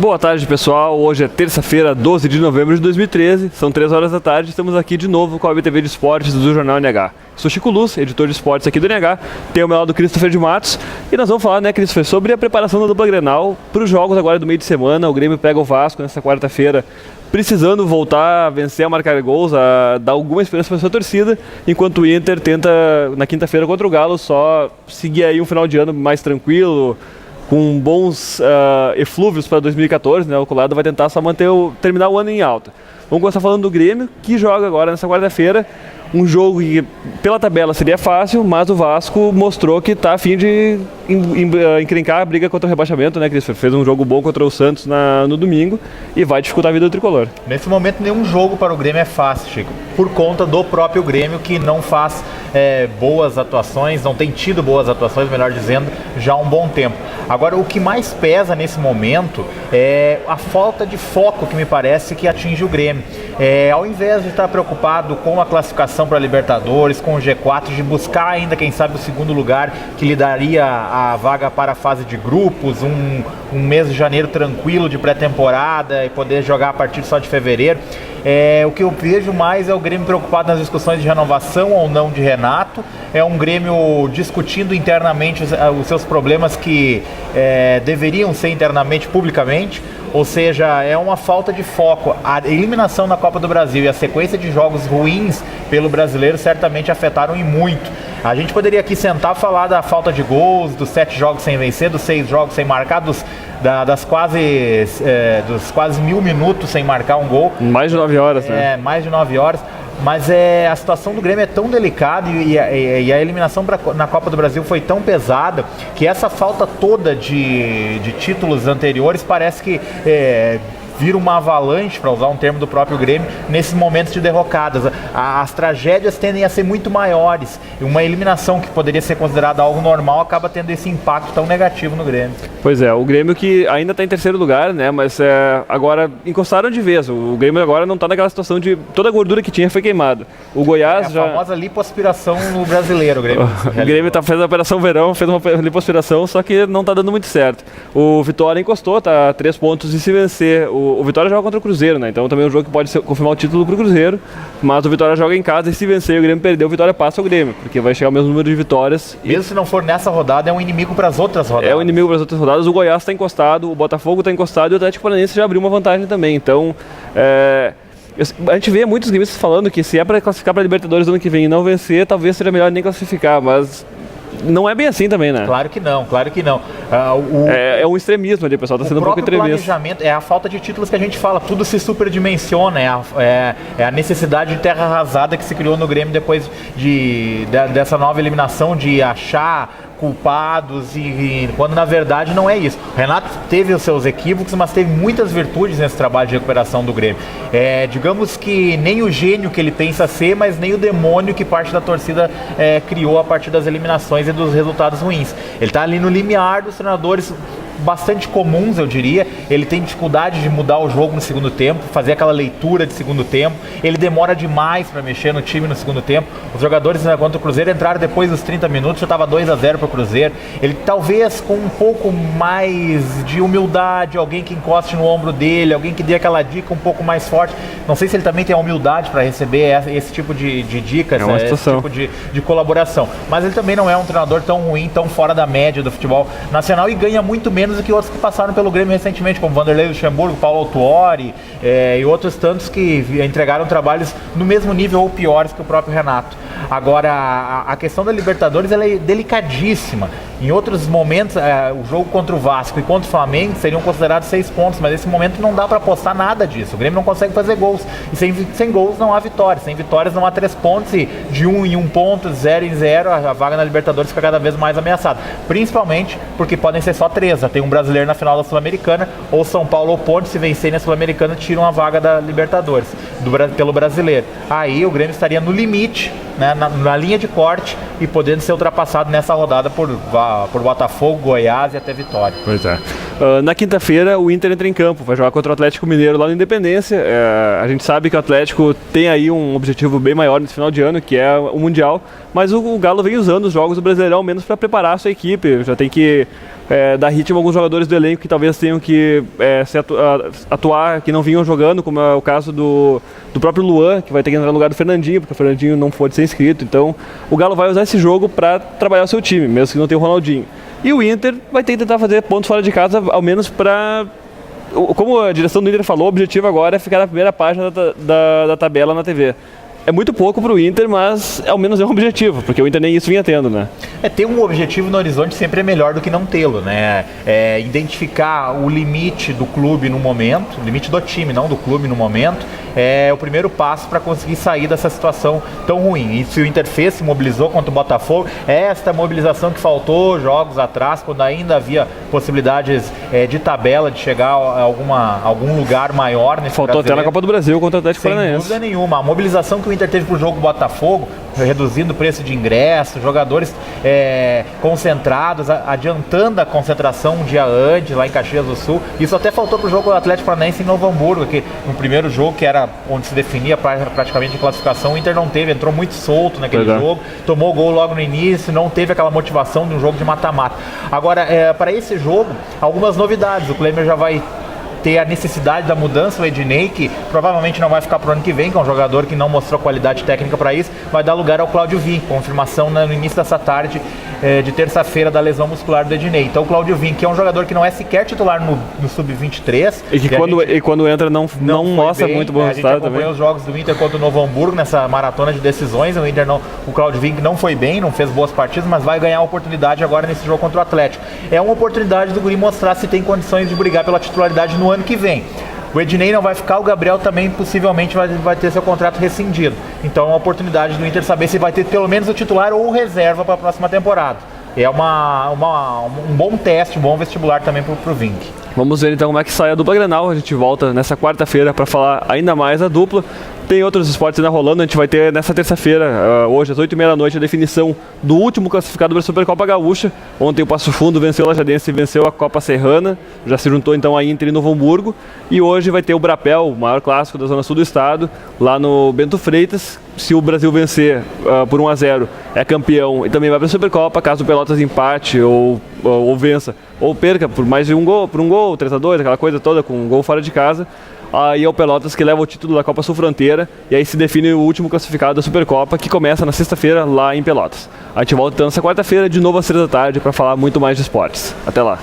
Boa tarde, pessoal. Hoje é terça-feira, 12 de novembro de 2013. São 3 horas da tarde. Estamos aqui de novo com a BTV de Esportes do Jornal NH. Sou Chico Luz, editor de esportes aqui do NH. Tem ao meu lado o Christopher de Matos. E nós vamos falar, né, Christopher, sobre a preparação da dupla Grenal para os jogos agora do meio de semana. O Grêmio pega o Vasco nessa quarta-feira, precisando voltar a vencer, a marcar gols, a dar alguma esperança para a sua torcida, enquanto o Inter tenta, na quinta-feira contra o Galo, só seguir aí um final de ano mais tranquilo, com bons eflúvios para 2014, né? O Colado vai tentar só terminar o ano em alta. Vamos começar falando do Grêmio, que joga agora nessa quarta-feira, um jogo que pela tabela seria fácil, mas o Vasco mostrou que está a fim de encrencar a briga contra o rebaixamento, né, Cris? Fez um jogo bom contra o Santos no domingo e vai dificultar a vida do tricolor. Nesse momento nenhum jogo para o Grêmio é fácil, Chico, por conta do próprio Grêmio, que não faz boas atuações, não tem tido boas atuações, melhor dizendo, já há um bom tempo. Agora, o que mais pesa nesse momento é a falta de foco que me parece que atinge o Grêmio. Ao invés de estar preocupado com a classificação para a Libertadores, com o G4, de buscar ainda, quem sabe, o segundo lugar que lhe daria a vaga para a fase de grupos, um mês de janeiro tranquilo de pré-temporada e poder jogar a partir só de fevereiro. O que eu vejo mais é o Grêmio preocupado nas discussões de renovação ou não de Renato. É um Grêmio discutindo internamente os seus problemas que deveriam ser internamente, publicamente. Ou seja, é uma falta de foco. A eliminação na Copa do Brasil e a sequência de jogos ruins pelo brasileiro certamente afetaram e muito. A gente poderia aqui sentar e falar da falta de gols, dos 7 jogos sem vencer, dos 6 jogos sem marcar, dos quase 1000 minutos sem marcar um gol. Mais de 9 horas, né? Mais de 9 horas. Mas a situação do Grêmio é tão delicada e a eliminação na Copa do Brasil foi tão pesada que essa falta toda de títulos anteriores parece que vira uma avalanche, para usar um termo do próprio Grêmio, nesses momentos de derrocadas. As tragédias tendem a ser muito maiores. E uma eliminação que poderia ser considerada algo normal acaba tendo esse impacto tão negativo no Grêmio. Pois é, o Grêmio que ainda está em terceiro lugar, né? Mas agora encostaram de vez. O Grêmio agora não está naquela situação de toda a gordura que tinha foi queimada. O Goiás a famosa lipoaspiração no brasileiro, o Grêmio. O Grêmio fez a Operação Verão, fez uma lipoaspiração, só que não está dando muito certo. O Vitória encostou, tá a 3 pontos e se vencer. O Vitória joga contra o Cruzeiro, né? Então também é um jogo que pode confirmar o título pro Cruzeiro, mas o Vitória joga em casa e se vencer e o Grêmio perder, o Vitória passa o Grêmio, porque vai chegar o mesmo número de vitórias. Mesmo se não for nessa rodada, é um inimigo para as outras rodadas. É um inimigo para as outras rodadas. O Goiás está encostado, o Botafogo está encostado e o Atlético Paranaense já abriu uma vantagem também. Então, a gente vê muitos gremistas falando que se é para classificar para a Libertadores no ano que vem e não vencer, talvez seja melhor nem classificar, mas não é bem assim também, né? Claro que não, claro que não. É um extremismo ali, o pessoal está sendo um pouco extremista. O planejamento é a falta de títulos que a gente fala, tudo se superdimensiona, é a necessidade de terra arrasada que se criou no Grêmio depois dessa nova eliminação, de achar culpados e quando na verdade não é isso. O Renato teve os seus equívocos, mas teve muitas virtudes nesse trabalho de recuperação do Grêmio. Digamos que nem o gênio que ele pensa ser, mas nem o demônio que parte da torcida criou a partir das eliminações e dos resultados ruins. Ele está ali no limiar dos treinadores bastante comuns, eu diria. Ele tem dificuldade de mudar o jogo no segundo tempo, fazer aquela leitura de segundo tempo. Ele demora demais para mexer no time no segundo tempo. Os jogadores contra o Cruzeiro entraram depois dos 30 minutos, já estava 2-0 para o Cruzeiro. Ele talvez com um pouco mais de humildade, alguém que encoste no ombro dele, alguém que dê aquela dica um pouco mais forte. Não sei se ele também tem a humildade para receber esse tipo de dicas, esse tipo de colaboração. Mas ele também não é um treinador tão ruim, tão fora da média do futebol nacional e ganha muito menos do que outros que passaram pelo Grêmio recentemente, como Vanderlei Luxemburgo, Paulo Autuori e outros tantos que entregaram trabalhos no mesmo nível ou piores que o próprio Renato. Agora, a questão da Libertadores ela é delicadíssima. Em outros momentos, o jogo contra o Vasco e contra o Flamengo seriam considerados 6 pontos, mas nesse momento não dá para apostar nada disso. O Grêmio não consegue fazer gols. E sem gols não há vitórias. Sem vitórias não há 3 pontos e de 1 em 1 ponto, 0 em 0, a vaga na Libertadores fica cada vez mais ameaçada. Principalmente porque podem ser só 3. Já tem um brasileiro na final da Sul-Americana, ou São Paulo ou Ponte, se vencerem na Sul-Americana, tiram a vaga da Libertadores pelo brasileiro. Aí o Grêmio estaria no limite, né, na linha de corte e podendo ser ultrapassado nessa rodada por Botafogo, Goiás e até Vitória. Pois é. Na quinta-feira, o Inter entra em campo, vai jogar contra o Atlético Mineiro lá no Independência. A gente sabe que o Atlético tem aí um objetivo bem maior nesse final de ano, que é o Mundial, mas o Galo vem usando os jogos do Brasileirão menos para preparar a sua equipe. Já tem que dar ritmo a alguns jogadores do elenco que talvez tenham que atuar, que não vinham jogando, como é o caso do próprio Luan, que vai ter que entrar no lugar do Fernandinho, porque o Fernandinho não pôde ser inscrito. Então, o Galo vai usar esse jogo para trabalhar o seu time, mesmo que não tenha o Ronaldinho. E o Inter vai ter que tentar fazer pontos fora de casa, ao menos para... Como a direção do Inter falou, o objetivo agora é ficar na primeira página da tabela na TV. É muito pouco para o Inter, mas ao menos é um objetivo, porque o Inter nem isso vinha tendo, né? Ter um objetivo no horizonte sempre é melhor do que não tê-lo, né? Identificar o limite do clube no momento, o limite do time, não do clube no momento, é o primeiro passo para conseguir sair dessa situação tão ruim. E se o Inter fez, se mobilizou contra o Botafogo, esta mobilização que faltou jogos atrás, quando ainda havia possibilidades de tabela, de chegar a algum lugar maior nesse Faltou até na Copa do Brasil contra o Atlético Paranaense. Sem dúvida nenhuma. A mobilização que o Inter teve pro jogo do Botafogo, reduzindo o preço de ingresso, jogadores concentrados, adiantando a concentração um dia antes, lá em Caxias do Sul. Isso até faltou pro jogo do Atlético Paranaense em Novo Hamburgo, que no primeiro jogo, que era onde se definia praticamente a classificação, o Inter não teve, entrou muito solto naquele jogo, tomou gol logo no início, não teve aquela motivação de um jogo de mata-mata. Agora, para esse jogo, algumas novidades. O Klemer já vai ter a necessidade da mudança, o Ednei, que provavelmente não vai ficar pro ano que vem, que é um jogador que não mostrou qualidade técnica para isso, vai dar lugar ao Cláudio Vim, confirmação no início dessa tarde de terça-feira da lesão muscular do Ednei. Então o Cláudio Vim, que é um jogador que não é sequer titular no Sub-23. E que quando entra não mostra muito bom resultado também. A gente acompanhou os jogos do Inter contra o Novo Hamburgo nessa maratona de decisões. O Cláudio Vim não foi bem, não fez boas partidas, mas vai ganhar a oportunidade agora nesse jogo contra o Atlético. É uma oportunidade do guri mostrar se tem condições de brigar pela titularidade no ano que vem. O Ednei não vai ficar, o Gabriel também possivelmente vai ter seu contrato rescindido. Então é uma oportunidade do Inter saber se vai ter pelo menos o titular ou o reserva para a próxima temporada. É um bom teste, um bom vestibular também para o Vink. Vamos ver então como é que sai a dupla Grenal. A gente volta nessa quarta-feira para falar ainda mais da dupla. Tem outros esportes ainda rolando, a gente vai ter nessa terça-feira, hoje às 8h30 da noite, a definição do último classificado para a Supercopa Gaúcha. Ontem o Passo Fundo venceu o Lajadense e venceu a Copa Serrana, já se juntou então a Inter e Novo Hamburgo. E hoje vai ter o Brapel, o maior clássico da Zona Sul do estado, lá no Bento Freitas. Se o Brasil vencer por 1-0, é campeão e também vai para a Supercopa. Caso o Pelotas empate ou vença, ou perca por mais de um gol, 3-2, aquela coisa toda, com um gol fora de casa, aí é o Pelotas que leva o título da Copa Sul Fronteira, e aí se define o último classificado da Supercopa, que começa na sexta-feira lá em Pelotas. A gente volta então nessa quarta-feira, de novo às 3 da tarde, para falar muito mais de esportes. Até lá!